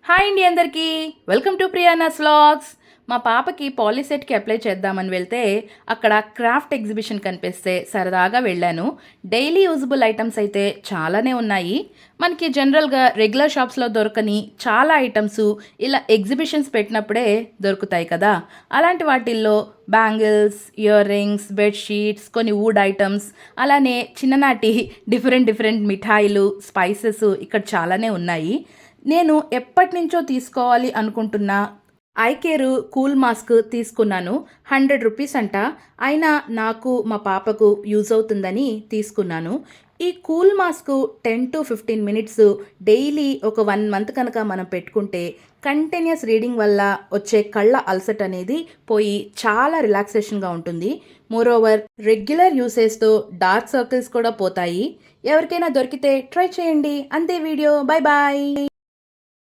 Hi అండి అందరికీ. Welcome to Priyana's vlogs. మా పాపకి పాలిసెట్కి అప్లై చేద్దామని వెళ్తే అక్కడ క్రాఫ్ట్ ఎగ్జిబిషన్ కనిపిస్తే సరదాగా వెళ్ళాను. డైలీ యూజబుల్ ఐటమ్స్ అయితే చాలానే ఉన్నాయి. మనకి జనరల్గా రెగ్యులర్ షాప్స్లో దొరకని చాలా ఐటమ్స్ ఇలా ఎగ్జిబిషన్స్ పెట్టినప్పుడే దొరుకుతాయి కదా. అలాంటి వాటిల్లో బ్యాంగిల్స్, ఇయర్ రింగ్స్, బెడ్షీట్స్, కొన్ని వుడ్ ఐటమ్స్, అలానే చిన్ననాటి డిఫరెంట్ మిఠాయిలు, స్పైసెస్ ఇక్కడ చాలానే ఉన్నాయి. నేను ఎప్పటినుంచో తీసుకోవాలి అనుకుంటున్న ఐ కేర్ కూల్ మాస్క్ తీసుకున్నాను. 100 రూపీస్ అంట. అయినా నాకు మా పాపకు యూజ్ అవుతుందని తీసుకున్నాను. ఈ cool mask 10 to 15 minutes daily ఒక 1 మంత్ కనుక మనం పెట్టుకుంటే కంటిన్యూస్ రీడింగ్ వల్ల వచ్చే కళ్ళ అలసట అనేది పోయి చాలా రిలాక్సేషన్గా ఉంటుంది. మోరోవర్ రెగ్యులర్ యూసేజ్తో డార్క్ సర్కిల్స్ కూడా పోతాయి. ఎవరికైనా దొరికితే ట్రై చేయండి. అంతే వీడియో. Bye bye.